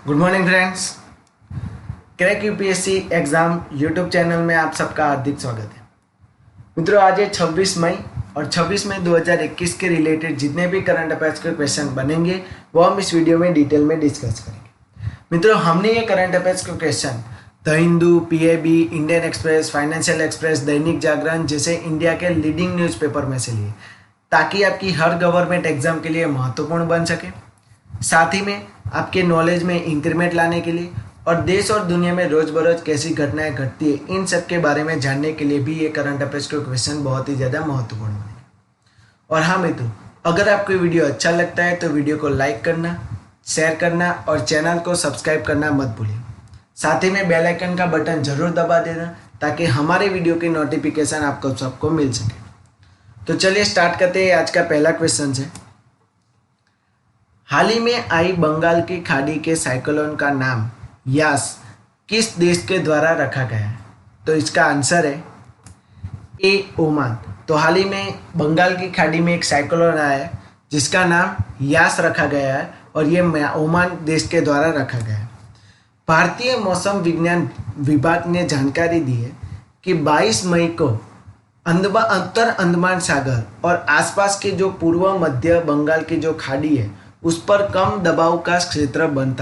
Good morning friends. Crack UPSC exam YouTube channel में आप सबका हार्दिक स्वागत है। मित्रों, आज है 26 मई और 26 मई 2021 के रिलेटेड जितने भी करंट अफेयर्स के क्वेश्चन बनेंगे वो हम इस वीडियो में डिटेल में डिस्कस करेंगे। मित्रों, हमने ये करंट अफेयर्स के question the Hindu, PAB, Indian express, financial express, Dainik Jagran जैसे इंडिया के लीडिंग न्यूज़पेपर में से लिए, ताकि आपकी हर गवर्नमेंट एग्जाम के लिए महत्वपूर्ण बन सके। साथ ही में आपके नॉलेज में इंक्रीमेंट लाने के लिए और देश और दुनिया में रोज बरोज कैसी घटनाएं घटती है इन सब के बारे में जानने के लिए भी ये करंट अफेयर्स के क्वेश्चन बहुत ही ज़्यादा महत्वपूर्ण बने। और हाँ मित्रों, अगर आपको वीडियो अच्छा लगता है तो वीडियो को लाइक करना, शेयर करना और चैनल को सब्सक्राइब करना मत भूलिए। साथ ही में बेल आइकन का बटन जरूर दबा देना ताकि हमारे वीडियो की नोटिफिकेशन आपको सबको मिल सके। तो चलिए स्टार्ट करते हैं। आज का पहला क्वेश्चन है, हाल ही में आई बंगाल की खाड़ी के साइक्लोन का नाम यास किस देश के द्वारा रखा गया है? तो इसका आंसर है ए, ओमान। तो हाल ही में बंगाल की खाड़ी में एक साइक्लोन आया है जिसका नाम यास रखा गया है और ये ओमान देश के द्वारा रखा गया है। भारतीय मौसम विज्ञान विभाग ने जानकारी दी है कि 22 मई को उत्तर अंडमान सागर और आसपास के जो पूर्व मध्य बंगाल की जो खाड़ी है उस पर कम दबाव का क्षेत्र बन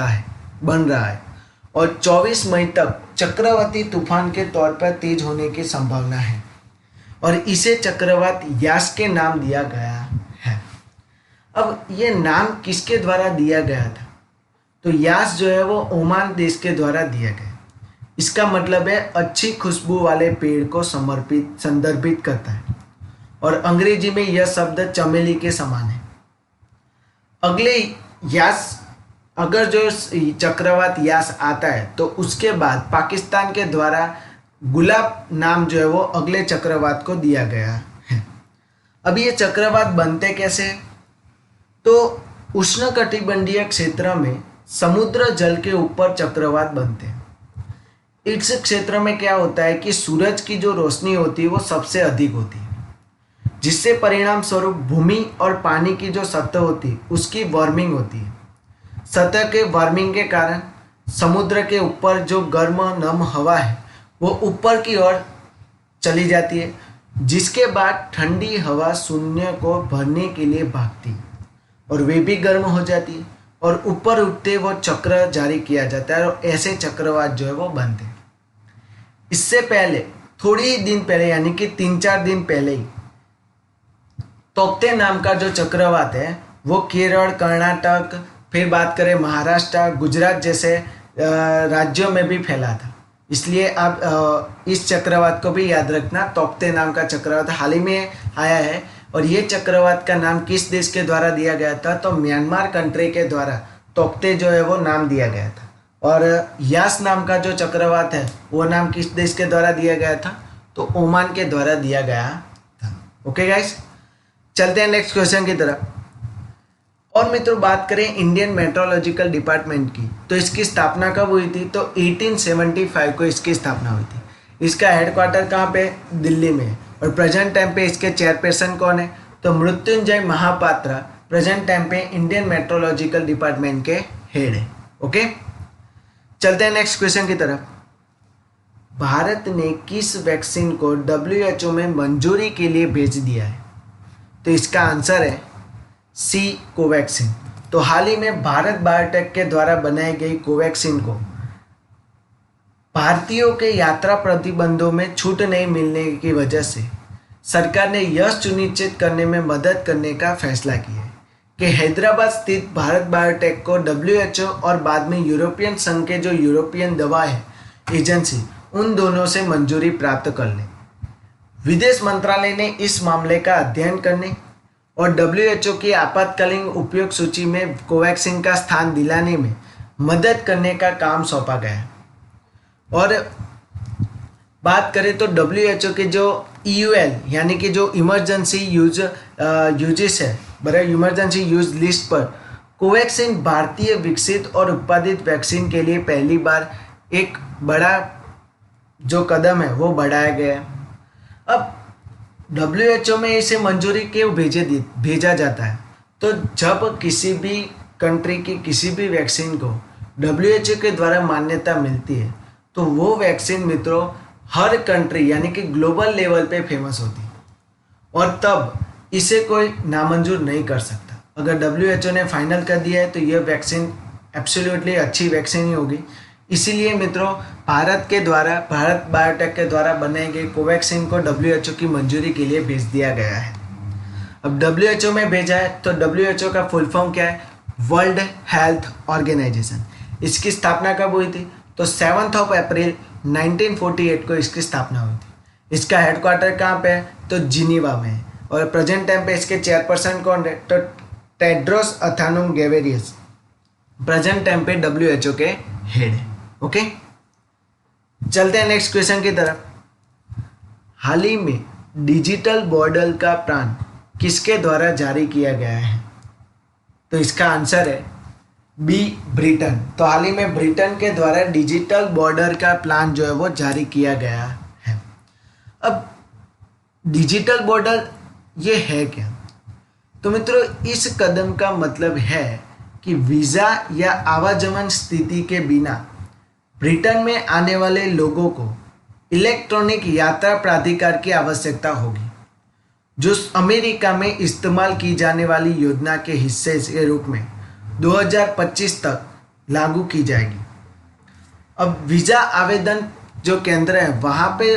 रहा है और 24 मई तक चक्रवाती तूफान के तौर पर तेज होने की संभावना है और इसे चक्रवात यास के नाम दिया गया है। अब ये नाम किसके द्वारा दिया गया था? तो यास जो है वो ओमान देश के द्वारा दिया गया। इसका मतलब है अच्छी खुशबू वाले पेड़ को संदर्भित करता है और अंग्रेजी में यह शब्द चमेली के समान है। अगले यास, अगर जो चक्रवात यास आता है तो उसके बाद पाकिस्तान के द्वारा गुलाब नाम जो है वो अगले चक्रवात को दिया गया है। अब ये चक्रवात बनते कैसे? तो उष्णकटिबंधीय क्षेत्र में समुद्र जल के ऊपर चक्रवात बनते हैं। इस क्षेत्र में क्या होता है कि सूरज की जो रोशनी होती है वो सबसे अधिक होती है, जिससे परिणाम स्वरूप भूमि और पानी की जो सतह होती है उसकी वार्मिंग होती है। सतह के वार्मिंग के कारण समुद्र के ऊपर जो गर्म नम हवा है वो ऊपर की ओर चली जाती है, जिसके बाद ठंडी हवा शून्य को भरने के लिए भागती है और वे भी गर्म हो जाती है और ऊपर उठते वो चक्र जारी किया जाता है और ऐसे चक्रवात जो है वो बनते हैं। इससे पहले थोड़ी ही दिन पहले यानी कि 3-4 दिन पहले ही तोक्ते नाम का जो चक्रवात है वो केरल, कर्नाटक, फिर बात करें महाराष्ट्र, गुजरात जैसे राज्यों में भी फैला था। इसलिए आप इस चक्रवात को भी याद रखना। तोक्ते नाम का चक्रवात हाल ही में आया है और ये चक्रवात का नाम किस देश के द्वारा दिया गया था? तो म्यांमार कंट्री के द्वारा तोक्ते जो है वो नाम दिया गया था। और यास नाम का जो चक्रवात है वो नाम किस देश के द्वारा दिया गया था? तो ओमान के द्वारा दिया गया था। ओके गाइस, चलते हैं नेक्स्ट क्वेश्चन की तरफ। और मित्रों, बात करें इंडियन मेट्रोलॉजिकल डिपार्टमेंट की, तो इसकी स्थापना कब हुई थी? तो 1875 को इसकी स्थापना हुई थी। इसका हेडक्वार्टर कहाँ पे? दिल्ली में। और प्रेजेंट टाइम पे इसके चेयरपर्सन कौन है? तो मृत्युंजय महापात्रा प्रेजेंट टाइम पे इंडियन मेट्रोलॉजिकल डिपार्टमेंट के हेड है। ओके, चलते हैं नेक्स्ट क्वेश्चन की तरफ। भारत ने किस वैक्सीन को WHO में मंजूरी के लिए भेज दिया है? तो इसका आंसर है सी, कोवैक्सीन। तो हाल ही में भारत बायोटेक के द्वारा बनाई गई कोवैक्सीन को भारतीयों के यात्रा प्रतिबंधों में छूट नहीं मिलने की वजह से सरकार ने यह सुनिश्चित करने में मदद करने का फैसला किया है कि हैदराबाद स्थित भारत बायोटेक को WHO और बाद में यूरोपियन संघ के जो यूरोपियन दवा है एजेंसी, उन दोनों से मंजूरी प्राप्त कर ले। विदेश मंत्रालय ने इस मामले का अध्ययन करने और WHO की आपातकालीन उपयोग सूची में कोवैक्सीन का स्थान दिलाने में मदद करने का काम सौंपा गया। और बात करें तो WHO के जो EUL यानी कि जो इमरजेंसी यूजेस है, बड़ा इमरजेंसी यूज लिस्ट पर कोवैक्सीन भारतीय विकसित और उत्पादित वैक्सीन के लिए पहली बार एक बड़ा जो कदम है वो बढ़ाया गया। अब WHO में इसे मंजूरी क्यों भेजा जाता है? तो जब किसी भी कंट्री की किसी भी वैक्सीन को WHO के द्वारा मान्यता मिलती है तो वो वैक्सीन मित्रों हर कंट्री यानी कि ग्लोबल लेवल पे फेमस होती है और तब इसे कोई नामंजूर नहीं कर सकता। अगर WHO ने फाइनल कर दिया है तो यह वैक्सीन एब्सोल्युटली अच्छी वैक्सीन ही होगी। इसीलिए मित्रों भारत बायोटेक के द्वारा बनाई गई कोवैक्सीन को WHO की मंजूरी के लिए भेज दिया गया है। अब WHO में भेजा है तो WHO का फुल फॉर्म क्या है? World health organisation. इसकी स्थापना कब हुई थी? तो 7 अप्रैल 1948 को इसकी स्थापना हुई थी। इसका हेडक्वार्टर कहाँ पे है? तो जिनीवा में है। और प्रेजेंट टाइम पे इसके चेयरपर्सन कौन है? तो टेड्रोस अथानम गेब्रेयेसस प्रेजेंट टाइम पे WHO के हेड है। ओके, चलते हैं नेक्स्ट क्वेश्चन की तरफ। हाल ही में डिजिटल बॉर्डर का प्लान किसके द्वारा जारी किया गया है? तो इसका आंसर है बी, ब्रिटेन। तो हाल ही में ब्रिटेन के द्वारा डिजिटल बॉर्डर का प्लान जो है वो जारी किया गया है। अब डिजिटल बॉर्डर ये है क्या? तो मित्रों इस कदम का मतलब है कि वीज़ा या आवागमन स्थिति के बिना ब्रिटेन में आने वाले लोगों को इलेक्ट्रॉनिक यात्रा प्राधिकार की आवश्यकता होगी, जो अमेरिका में इस्तेमाल की जाने वाली योजना के हिस्से के रूप में 2025 तक लागू की जाएगी। अब वीज़ा आवेदन जो केंद्र है वहाँ पे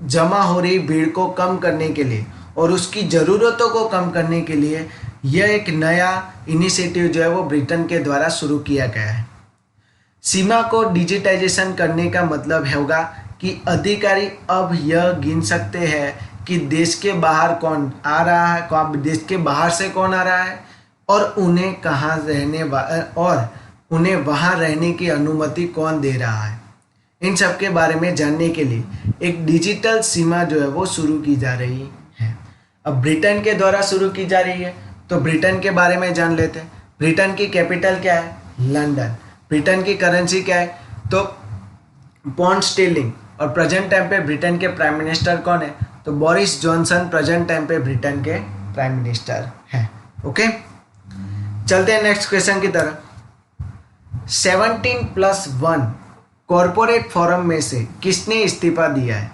जमा हो रही भीड़ को कम करने के लिए और उसकी ज़रूरतों को कम करने के लिए यह एक नया इनिशिएटिव जो है वो ब्रिटेन के द्वारा शुरू किया गया है। सीमा को डिजिटाइजेशन करने का मतलब होगा कि अधिकारी अब यह गिन सकते हैं कि देश के बाहर कौन आ रहा है, देश के बाहर से कौन आ रहा है और उन्हें कहाँ रहने और उन्हें वहाँ रहने की अनुमति कौन दे रहा है। इन सब के बारे में जानने के लिए एक डिजिटल सीमा जो है वो शुरू की जा रही है। अब ब्रिटेन के द्वारा शुरू की जा रही है तो ब्रिटेन के बारे में जान लेते हैं। ब्रिटेन की कैपिटल क्या है? लंदन। ब्रिटेन की करेंसी क्या है? तो पाउंड स्टर्लिंग। और प्रेजेंट टाइम पे ब्रिटेन के प्राइम मिनिस्टर कौन है? तो बोरिस जॉनसन प्रेजेंट टाइम पे ब्रिटेन के प्राइम मिनिस्टर हैं। ओके, चलते हैं नेक्स्ट क्वेश्चन की तरफ। 17+1 कॉरपोरेट फोरम में से किसने इस्तीफा दिया है?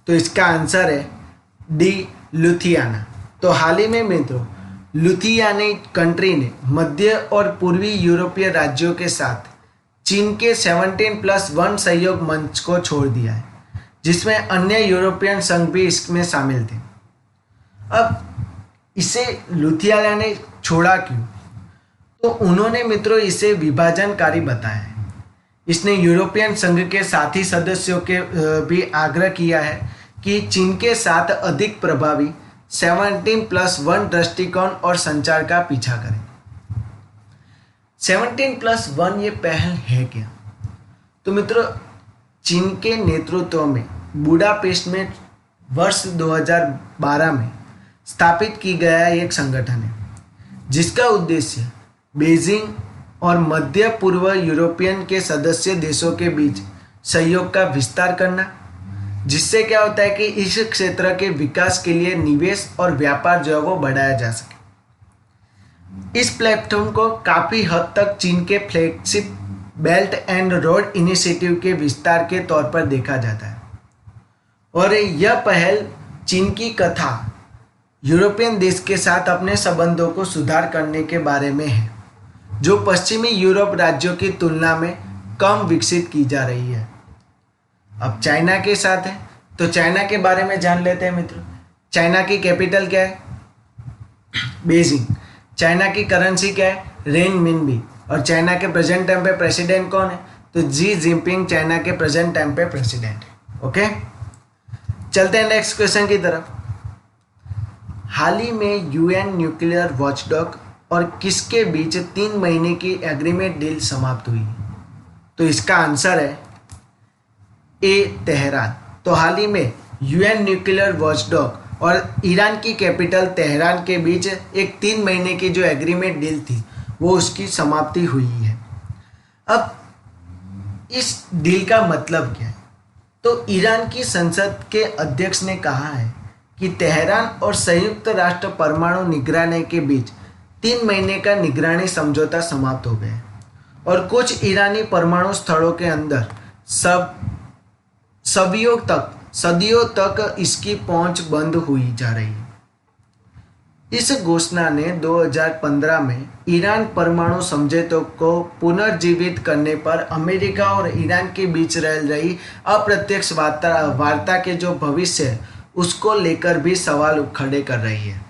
तो इसका आंसर है डी, लुथियाना। तो हाल ही में मित्रों लुथियाना कंट्री ने मध्य और पूर्वी यूरोपीय राज्यों के साथ चीन के 17+1 सहयोग मंच को छोड़ दिया है, जिसमें अन्य यूरोपियन संघ भी इसमें शामिल थे। अब इसे लुथियाना ने छोड़ा क्यों? तो उन्होंने मित्रों इसे विभाजनकारी बताया है। इसने यूरोपियन संघ के साथी सदस्यों के भी आग्रह किया है कि चीन के साथ अधिक प्रभावी 17+1 दृष्टिकोण और संचार का पीछा करें। 17+1 ये पहल है क्या? तो मित्रों चीन के नेतृत्व में बुडापेस्ट में वर्ष 2012 में स्थापित की गया एक संगठन है, जिसका उद्देश्य बीजिंग और मध्य पूर्व यूरोपियन के सदस्य देशों के बीच सहयोग का विस्तार करना, जिससे क्या होता है कि इस क्षेत्र के विकास के लिए निवेश और व्यापार जो है वो बढ़ाया जा सके। इस प्लेटफॉर्म को काफ़ी हद तक चीन के flagship belt and road initiative के विस्तार के तौर पर देखा जाता है और यह पहल चीन की कथा यूरोपियन देश के साथ अपने संबंधों को सुधार करने के बारे में है, जो पश्चिमी यूरोप राज्यों की तुलना में कम विकसित की जा रही है। अब चाइना के साथ है तो चाइना के बारे में जान लेते हैं मित्रों। चाइना की कैपिटल क्या है? बीजिंग। चाइना की करेंसी क्या है? रेनमिनबी। और चाइना के प्रेजेंट टाइम पे प्रेसिडेंट कौन है? तो जी जिनपिंग चाइना के प्रेजेंट टाइम पे प्रेसिडेंट है। ओके, चलते हैं नेक्स्ट क्वेश्चन की तरफ। हाल ही में यूएन न्यूक्लियर वॉचडॉग और किसके बीच 3 महीने की एग्रीमेंट डील समाप्त हुई? तो इसका आंसर है ए, तेहरान। तो हाल ही में यूएन न्यूक्लियर वॉचडॉग और ईरान की कैपिटल तेहरान के बीच एक 3 महीने की जो एग्रीमेंट डील थी वो उसकी समाप्ति हुई है। अब इस डील का मतलब क्या है? तो ईरान की संसद के अध्यक्ष ने कहा है कि तेहरान और संयुक्त राष्ट्र परमाणु निगरानी के बीच 3 महीने का निगरानी समझौता समाप्त हो गया और कुछ ईरानी परमाणु स्थलों के अंदर सदियों तक इसकी पहुंच बंद हुई जा रही है। इस घोषणा ने 2015 में ईरान परमाणु समझौते को पुनर्जीवित करने पर अमेरिका और ईरान के बीच रह रही अप्रत्यक्ष वार्ता के जो भविष्य है उसको लेकर भी सवाल खड़े कर रही है।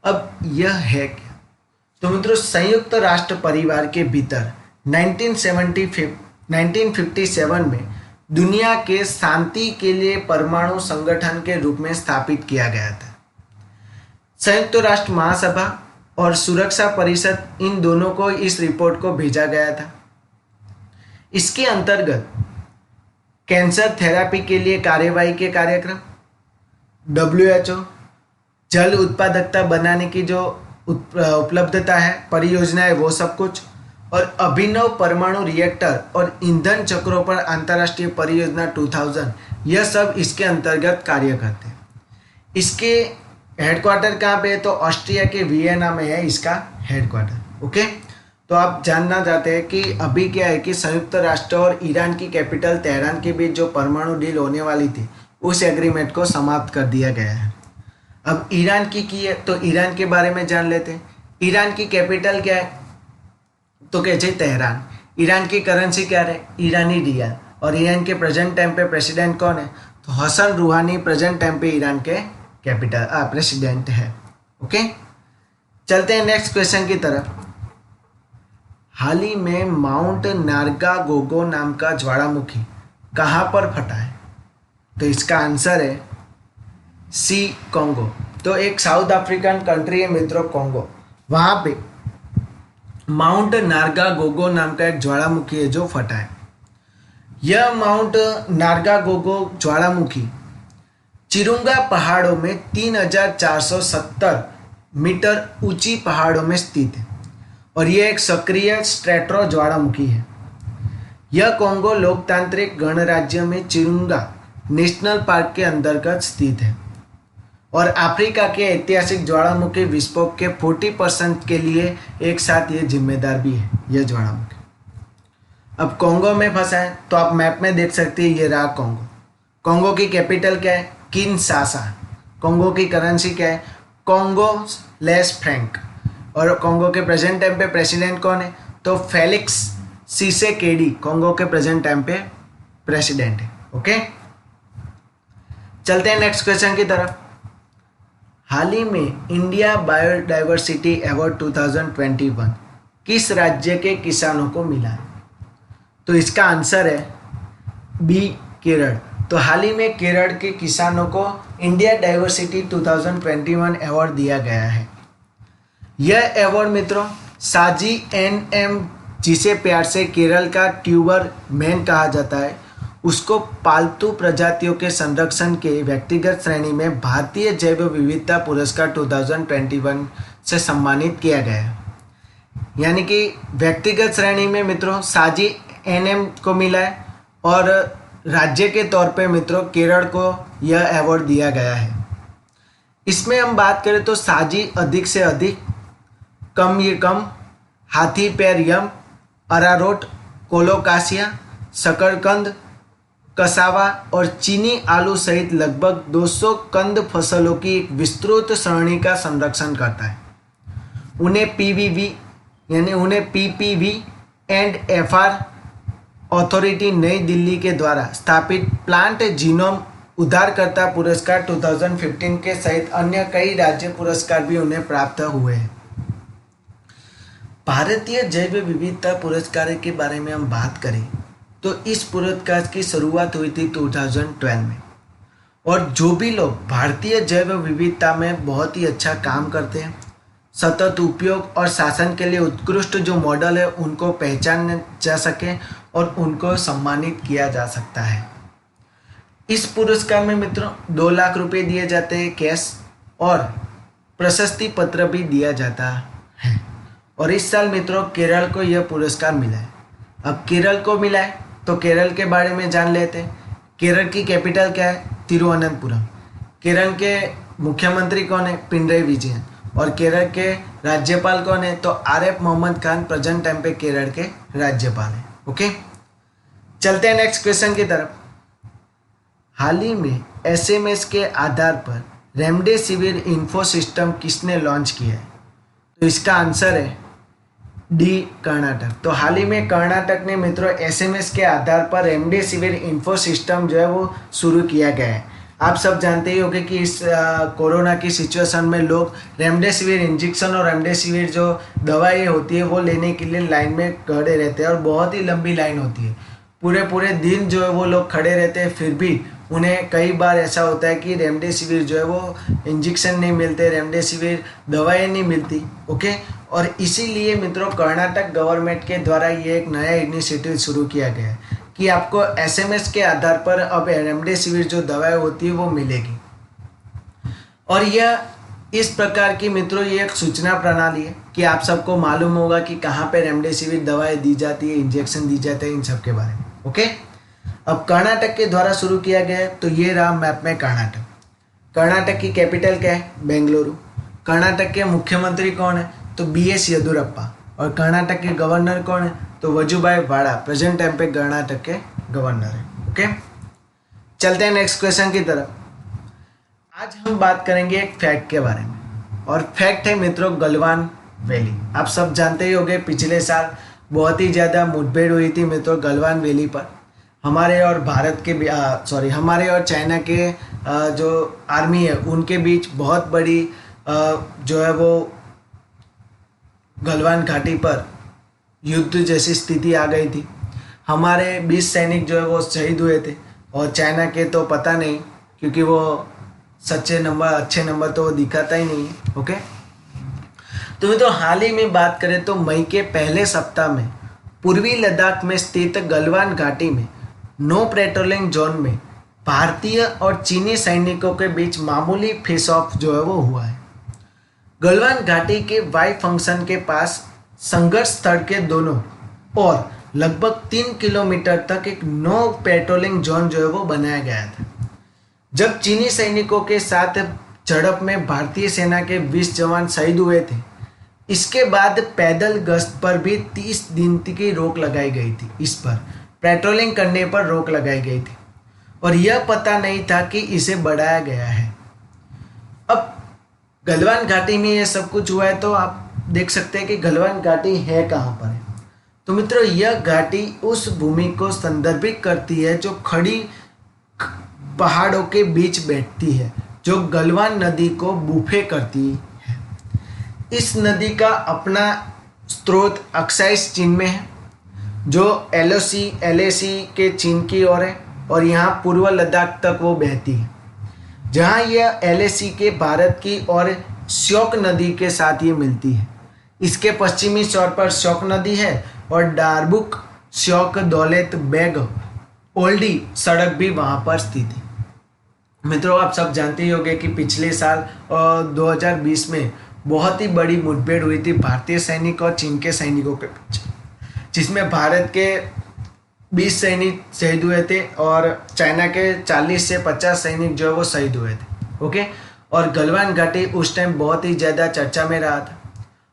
अब यह है क्या? तो मित्रों, संयुक्त राष्ट्र परिवार के भीतर 1957 में दुनिया के शांति के लिए परमाणु संगठन के रूप में स्थापित किया गया था। संयुक्त राष्ट्र महासभा और सुरक्षा परिषद, इन दोनों को इस रिपोर्ट को भेजा गया था। इसके अंतर्गत कैंसर थेरेपी के लिए कार्यवाही के कार्यक्रम, WHO जल उत्पादकता बनाने की जो उपलब्धता है, परियोजनाएं, वो सब कुछ, और अभिनव परमाणु रिएक्टर और ईंधन चक्रों पर अंतर्राष्ट्रीय परियोजना 2000, यह सब इसके अंतर्गत कार्य करते हैं। इसके हेडक्वार्टर कहाँ पे है? तो ऑस्ट्रिया के वियना में है इसका हेडक्वार्टर। ओके, तो आप जानना चाहते हैं कि अभी क्या है कि संयुक्त राष्ट्र और ईरान की कैपिटल तेहरान के बीच जो परमाणु डील होने वाली थी, उस एग्रीमेंट को समाप्त कर दिया गया है। अब ईरान की है, तो ईरान के बारे में जान लेते हैं। ईरान की कैपिटल क्या है? तो कहते हैं तेहरान। ईरान की करेंसी क्या है? ईरानी रियाल। और ईरान के प्रेजेंट टाइम पे प्रेसिडेंट कौन है? तो हसन रूहानी प्रेजेंट टाइम पे ईरान के प्रेसिडेंट है। ओके, चलते हैं नेक्स्ट क्वेश्चन की तरफ। हाल ही में माउंट नारगागोगो नाम का ज्वालामुखी कहाँ पर फटा है? तो इसका आंसर है सी, कोंगो। तो एक साउथ अफ्रीकन कंट्री है मित्रों, कोंगो। वहाँ पे माउंट नारगागोगो नाम का एक ज्वालामुखी है जो फटा है। यह माउंट नारगागोगो ज्वालामुखी चिरुंगा पहाड़ों में 3470 मीटर ऊंची पहाड़ों में स्थित है और यह एक सक्रिय स्ट्रेटो ज्वालामुखी है। यह कोंगो लोकतांत्रिक गणराज्य में चिरुंगा नेशनल पार्क के अंतर्गत स्थित है और अफ्रीका के ऐतिहासिक ज्वालामुखी विस्फोट के 40% के लिए एक साथ ये जिम्मेदार भी है, यह ज्वालामुखी। अब कोंगो में फंसा है, तो आप मैप में देख सकते हैं, ये रहा कोंगो। कोंगो की कैपिटल क्या है? किनशासा। कोंगो की करेंसी क्या है? Congo less Frank. और कोंगो के प्रेजेंट टाइम पे प्रेसिडेंट कौन है? तो फेलिक्स सिसेकेडी कोंगो के प्रेजेंट टाइम पे प्रेसिडेंट है। ओके, चलते हैं नेक्स्ट क्वेश्चन की तरफ। हाल ही में इंडिया बायोडाइवर्सिटी अवार्ड 2021 किस राज्य के किसानों को मिला है? तो इसका आंसर है बी, केरल। तो हाल ही में केरल के किसानों को इंडिया डाइवर्सिटी 2021 अवार्ड दिया गया है। यह अवार्ड मित्रों साजी NM, जिसे प्यार से केरल का ट्यूबर मैन कहा जाता है, उसको पालतू प्रजातियों के संरक्षण के व्यक्तिगत श्रेणी में भारतीय जैव विविधता पुरस्कार 2021 से सम्मानित किया गया है। यानी कि व्यक्तिगत श्रेणी में मित्रों साजी NM को मिला है और राज्य के तौर पे मित्रों केरल को यह अवार्ड दिया गया है। इसमें हम बात करें तो साजी अधिक से अधिक, कम ये कम, हाथी पैर यम, अरारोट, कोलोकासिया, शकरकंद, कसावा और चीनी आलू सहित लगभग 200 कंद फसलों की एक विस्तृत श्रेणी का संरक्षण करता है। उन्हें PPV एंड FR अथॉरिटी नई दिल्ली के द्वारा स्थापित प्लांट जीनोम उद्धारकर्ता पुरस्कार 2015 के सहित अन्य कई राज्य पुरस्कार भी उन्हें प्राप्त हुए हैं। भारतीय जैव विविधता पुरस्कार के बारे में हम बात करें तो इस पुरस्कार की शुरुआत हुई थी 2012 में और जो भी लोग भारतीय जैव विविधता में बहुत ही अच्छा काम करते हैं, सतत उपयोग और शासन के लिए उत्कृष्ट जो मॉडल है उनको पहचाना जा सके और उनको सम्मानित किया जा सकता है। इस पुरस्कार में मित्रों 2 लाख रुपए दिए जाते हैं कैश और प्रशस्ति पत्र भी दिया जाता है। और इस साल मित्रों केरल को यह पुरस्कार मिला है। अब केरल को मिला है तो केरल के बारे में जान लेते हैं। केरल की कैपिटल क्या है? तिरुवनंतपुरम। केरल के मुख्यमंत्री कौन है? पिनराई विजयन। और केरल के राज्यपाल कौन है? तो आरिफ मोहम्मद खान प्रेजेंट टाइम पे केरल के राज्यपाल है। ओके, चलते हैं नेक्स्ट क्वेश्चन की तरफ। हाल ही में एसएमएस के आधार पर रेमडेसिविर इन्फो सिस्टम किसने लॉन्च किया है? तो इसका आंसर है डी, कर्नाटक। तो हाल ही में कर्नाटक ने मित्रों एसएमएस के आधार पर रेमडेसिविर इन्फो सिस्टम जो है वो शुरू किया गया है। आप सब जानते ही होंगे कि इस कोरोना की सिचुएशन में लोग रेमडेसिविर इंजेक्शन और रेमडेसिविर जो दवाई होती है वो लेने के लिए लाइन में खड़े रहते हैं और बहुत ही लंबी लाइन होती है। पूरे दिन जो है वो लोग खड़े रहते हैं, फिर भी उन्हें कई बार ऐसा होता है कि रेमडेसिविर जो है वो इंजेक्शन नहीं मिलते, रेमडेसिविर दवाई नहीं मिलती। ओके, और इसीलिए मित्रों कर्नाटक गवर्नमेंट के द्वारा ये एक नया इनिशिएटिव शुरू किया गया है कि आपको एसएमएस के आधार पर अब रेमडेसिविर जो दवाई होती है वो मिलेगी। और यह इस प्रकार की मित्रों ये एक सूचना प्रणाली है कि आप सबको मालूम होगा कि कहाँ पे रेमडेसिविर दवाई दी जाती है, इंजेक्शन दी जाते हैं, इन सब के बारे में। ओके, अब कर्नाटक के द्वारा शुरू किया गया है। तो ये रहा मैप में कर्नाटक। कर्नाटक की कैपिटल क्या है? बेंगलुरु। कर्नाटक के मुख्यमंत्री कौन है? तो बीएस येदियुरप्पा। और कर्नाटक के गवर्नर कौन है? तो वजुभाई वाड़ा, प्रेजेंट टाइम पे कर्नाटक के गवर्नर है। ओके, चलते हैं नेक्स्ट क्वेश्चन की तरफ। आज हम बात करेंगे एक फैक्ट के बारे में, और फैक्ट है मित्रों गलवान वैली। आप सब जानते ही होंगे पिछले साल बहुत ही ज़्यादा मुठभेड़ हुई थी मित्रों गलवान वैली पर। हमारे और भारत के हमारे और चाइना के जो आर्मी है उनके बीच बहुत बड़ी जो है वो गलवान घाटी पर युद्ध जैसी स्थिति आ गई थी। हमारे 20 सैनिक जो है वो शहीद हुए थे, और चाइना के तो पता नहीं, क्योंकि वो अच्छे नंबर तो वो दिखाता ही नहीं है। ओके, तो मित्रों हाल ही में बात करें तो मई के पहले सप्ताह में पूर्वी लद्दाख में स्थित गलवान घाटी में नो पेट्रोलिंग जोन में भारतीय और चीनी सैनिकों के बीच मामूली फेस ऑफ जो है वो हुआ है। गलवान घाटी के वाई फंक्शन के पास संघर्ष स्थल के दोनों और लगभग 3 किलोमीटर तक एक नो पेट्रोलिंग जोन जो है वो बनाया गया था। जब चीनी सैनिकों के साथ झड़प में भारतीय सेना के 20 जवान शहीद हुए थे, इसके बाद पैदल गश्त पर भी 30 दिन की रोक लगाई गई थी। इस पर पेट्रोलिंग करने पर रोक लगाई गई थी और यह पता नहीं था कि इसे बढ़ाया गया है। अब गलवान घाटी में ये सब कुछ हुआ है, तो आप देख सकते हैं कि गलवान घाटी है कहाँ पर है। तो मित्रों यह घाटी उस भूमि को संदर्भित करती है जो खड़ी पहाड़ों के बीच बैठती है, जो गलवान नदी को बुफे करती है। इस नदी का अपना स्रोत अक्साइस चीन में है, जो एलएसी के चीन की ओर है, और यहाँ पूर्व लद्दाख तक वो बहती है, जहाँ यह एलएसी के भारत की और श्योक नदी के साथ ये मिलती है। इसके पश्चिमी छोर पर श्योक नदी है और डारबुक श्योक दौलत बेग ओल्डी सड़क भी वहाँ पर स्थित है। मित्रों आप सब जानते ही होंगे कि पिछले साल 2020 में बहुत ही बड़ी मुठभेड़ हुई थी भारतीय सैनिक और चीन के सैनिकों के बीच, जिसमें भारत के 20 सैनिक शहीद हुए थे और चाइना के 40 से 50 सैनिक जो है वो शहीद हुए थे। ओके, और गलवान घाटी उस टाइम बहुत ही ज़्यादा चर्चा में रहा था,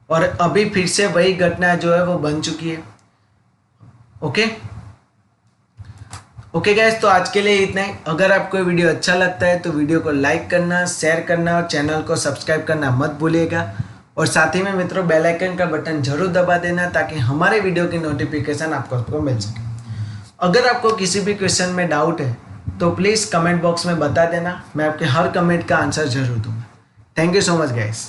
और अभी फिर से वही घटना जो है वो बन चुकी है। ओके गाइस, तो आज के लिए इतना ही। अगर आपको वीडियो अच्छा लगता है तो वीडियो को लाइक करना, शेयर करना और चैनल को सब्सक्राइब करना मत भूलिएगा, और साथ ही में मित्रों बेल आइकन का बटन जरूर दबा देना ताकि हमारे वीडियो की नोटिफिकेशन आपको मिल सके। अगर आपको किसी भी क्वेश्चन में डाउट है तो प्लीज़ कमेंट बॉक्स में बता देना, मैं आपके हर कमेंट का आंसर जरूर दूंगा। Thank you so much guys.